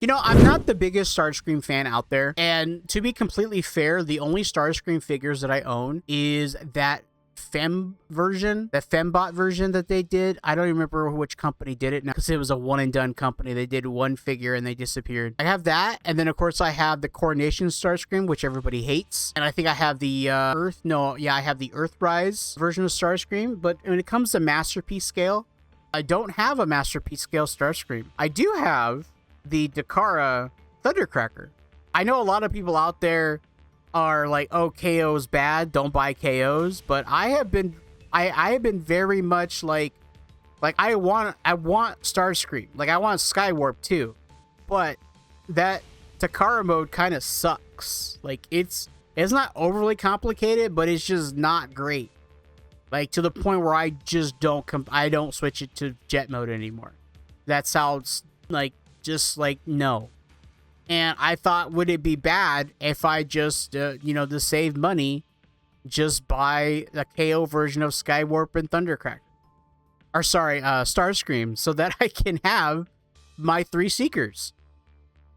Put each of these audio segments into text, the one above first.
You know, I'm not the biggest Starscream fan out there, and to be completely fair, the only Starscream figures that I own is that Fembot version that they did. I don't even remember which company did it now because it was a one and done company. They did one figure and they disappeared. I have that, and then of course I have the Coronation Starscream, which everybody hates, and I think I have the I have the Earthrise version of Starscream. But when it comes to masterpiece scale, I don't have a masterpiece scale Starscream. I do have the Dakara Thundercracker. I know a lot of people out there are like, oh, KO's bad, don't buy KOs, but I have been very much like I want Starscream, like I want Skywarp too, but that Takara mode kind of sucks. Like it's not overly complicated, but it's just not great, like to the point where I just don't switch it to jet mode anymore. That sounds like just like no. And I thought, would it be bad if I just, to save money, just buy the KO version of Skywarp and Thundercracker? Or sorry, Starscream, so that I can have my 3 Seekers.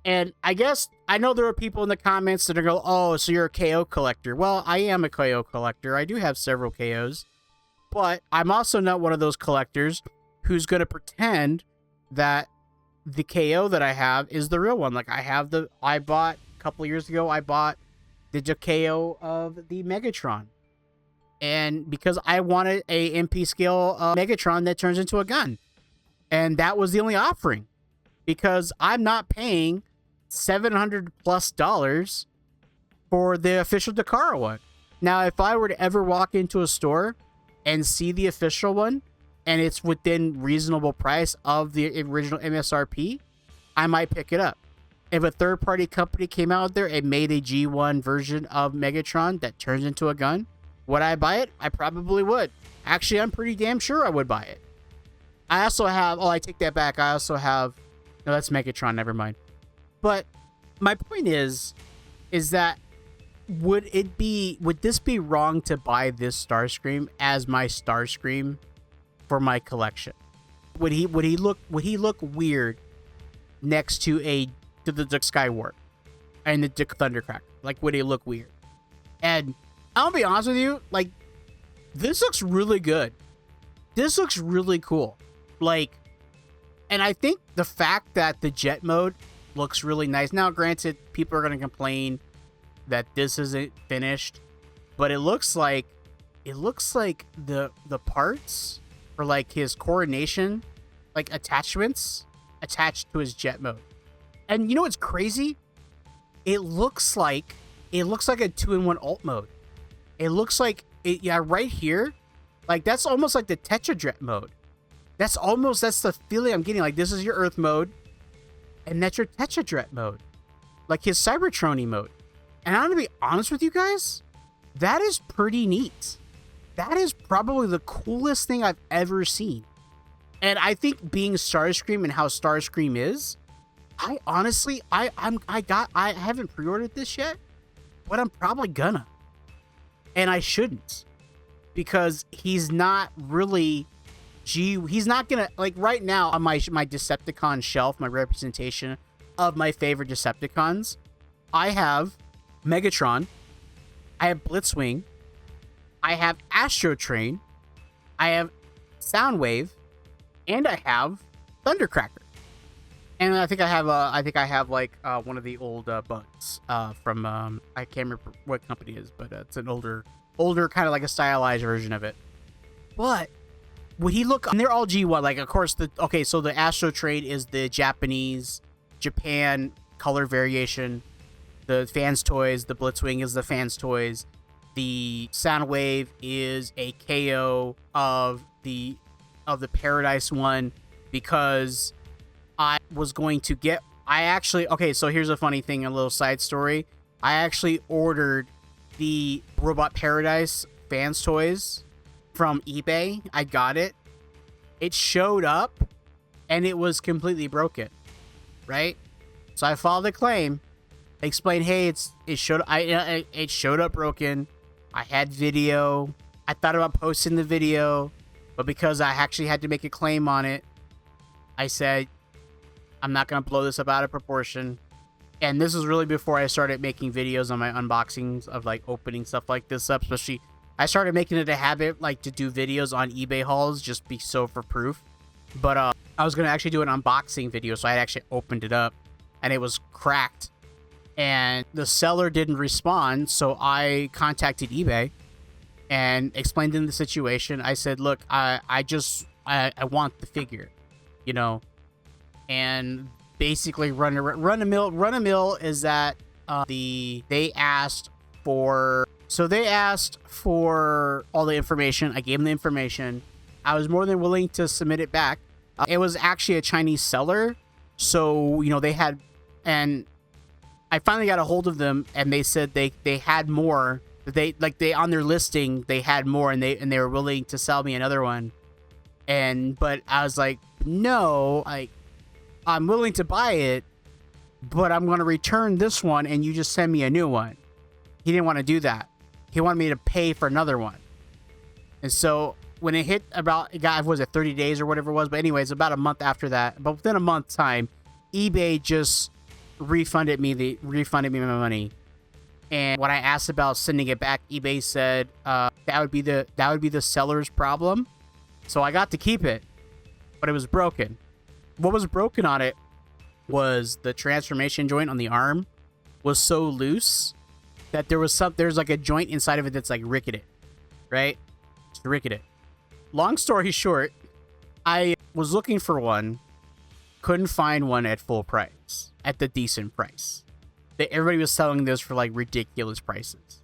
And I guess, I know there are people in the comments that are going, oh, so you're a KO collector. Well, I am a KO collector. I do have several KOs. But I'm also not one of those collectors who's going to pretend that the KO that I have is the real one. Like I bought a couple years ago, I bought the KO of the Megatron. And because I wanted a MP scale Megatron that turns into a gun. And that was the only offering. Because I'm not paying $700+ for the official Dakara one. Now, if I were to ever walk into a store and see the official one, and it's within reasonable price of the original MSRP, I might pick it up. If a third-party company came out there and made a G1 version of Megatron that turns into a gun, would I buy it? I probably would. Actually, I'm pretty damn sure I would buy it. I also have... Oh, I take that back. I also have... No, that's Megatron. Never mind. But my point is that would this be wrong to buy this Starscream as my Starscream for my collection? Would he look weird next to the Skywarp and the Thundercracker? Like, would he look weird? And I'll be honest with you, like, this looks really good. This looks really cool. Like, and I think the fact that the jet mode looks really nice. Now, granted, people are going to complain that this isn't finished, but it looks like the parts for like his coronation, like attachments attached to his jet mode. And you know what's crazy? It looks like a 2-in-1 alt mode. It looks like it, yeah, right here. Like that's almost like the Tetrajet mode. That's the feeling I'm getting. Like this is your Earth mode, and that's your Tetrajet mode. Like his Cybertronian mode. And I'm gonna be honest with you guys, that is pretty neat. That is probably the coolest thing I've ever seen. And I think being Starscream and how Starscream is, I honestly, I haven't pre-ordered this yet, but I'm probably gonna. And I shouldn't. Because he's not really, he's not gonna, like right now on my Decepticon shelf, my representation of my favorite Decepticons, I have Megatron, I have Blitzwing, I have Astro Train, I have Soundwave, and I have Thundercracker. And I think I have like one of the old bugs from I can't remember what company it is, but it's an older kind of like a stylized version of it. But would he look? And they're all G1. Like of course so the Astro Train is the Japan color variation. The Fans Toys, the Blitzwing is the Fans Toys. The Soundwave is a KO of the Paradise one because I was going to get... so here's a funny thing, a little side story. I actually ordered the Robot Paradise Fans Toys from eBay. I got it. It showed up, and it was completely broken, right? So I filed a claim. I explained, hey, it showed up broken. I had video. I thought about posting the video, but because I actually had to make a claim on it, I said, I'm not going to blow this up out of proportion. And this is really before I started making videos on my unboxings of like opening stuff like this up. Especially, I started making it a habit like to do videos on eBay hauls just be so for proof. But I was going to actually do an unboxing video, so I actually opened it up and it was cracked. And the seller didn't respond, so I contacted eBay and explained to them the situation. I said, look, I want the figure, you know, and basically run a mill is that they asked for all the information. I gave them the information. I was more than willing to submit it back. It was actually a Chinese seller, so you know they had, and I finally got a hold of them, and they said they had more. They on their listing they had more, and they were willing to sell me another one. But I was like, no, I'm willing to buy it, but I'm going to return this one, and you just send me a new one. He didn't want to do that. He wanted me to pay for another one. And so when it hit about, was it 30 days or whatever it was? But anyways, about a month after that, but within a month's time, eBay just refunded me my money. And when I asked about sending it back, eBay said that would be the seller's problem. So I got to keep it, but it was broken. What was broken on it was the transformation joint on the arm was so loose that there's like a joint inside of it that's like ricketed, right? It's ricketed. Long story short, I was looking for one, couldn't find one at full price, at the decent price. Everybody was selling this for like ridiculous prices.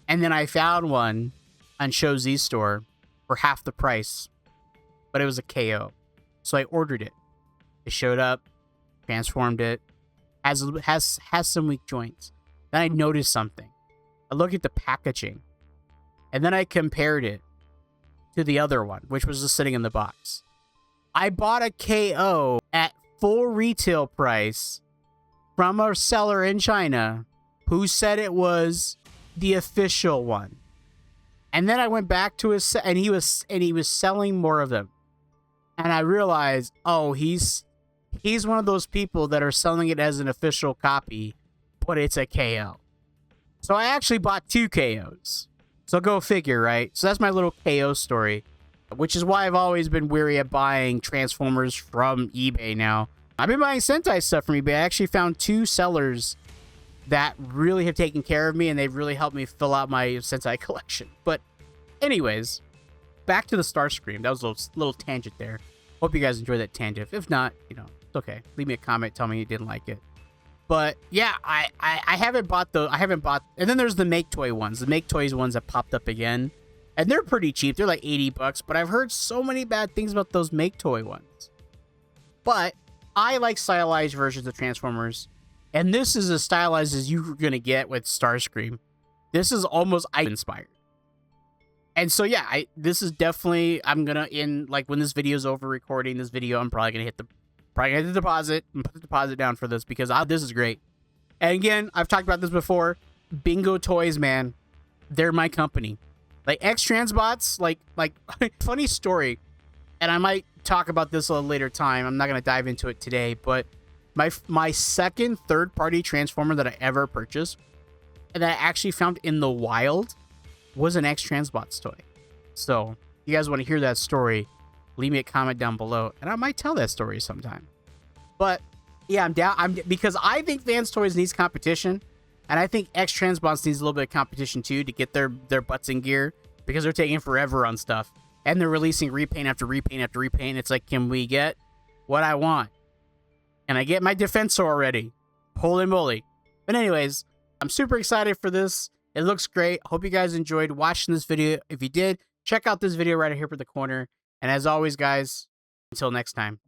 And then I found one on Show Z Store for half the price, but it was a KO. So I ordered it. It showed up, transformed it, has some weak joints. Then I noticed something. I looked at the packaging, and then I compared it to the other one, which was just sitting in the box. I bought a KO at full retail price from a seller in China who said it was the official one. And then I went back to his, and he was selling more of them. And I realized, oh, he's one of those people that are selling it as an official copy, but it's a KO. So I actually bought 2 KOs. So go figure, right? So that's my little KO story, which is why I've always been weary of buying Transformers from eBay now. I've been buying Sentai stuff from eBay. I actually found 2 sellers that really have taken care of me, and they've really helped me fill out my Sentai collection. But anyways, back to the Starscream. That was a little tangent there. Hope you guys enjoyed that tangent. If not, you know, it's okay. Leave me a comment. Tell me you didn't like it. But yeah, I haven't bought and then there's the Make Toy ones. The Make Toys ones that popped up again. And they're pretty cheap. They're like $80, but I've heard so many bad things about those Make Toy ones. But I like stylized versions of Transformers. And this is as stylized as you're going to get with Starscream. This is almost inspired. And so yeah, this is definitely, I'm going to, like when this video is over recording this video, I'm probably going to hit the deposit and put the deposit down for this because this is great. And again, I've talked about this before. BingoToys, man, they're my company. Like X-Transbots, like funny story, and I might talk about this a little later time. I'm not gonna dive into it today, but my second third-party Transformer that I ever purchased and that I actually found in the wild was an X-Transbots toy. So if you guys want to hear that story, leave me a comment down below, and I might tell that story sometime. But yeah, I'm down. Because I think Vans Toys needs competition, and I think X-Transbots needs a little bit of competition too to get their butts in gear, because they're taking forever on stuff, and they're releasing repaint after repaint after repaint. It's like, can we get what I want? Can I get my Defensor already? Holy moly! But anyways, I'm super excited for this. It looks great. Hope you guys enjoyed watching this video. If you did, check out this video right here for the corner. And as always, guys, until next time.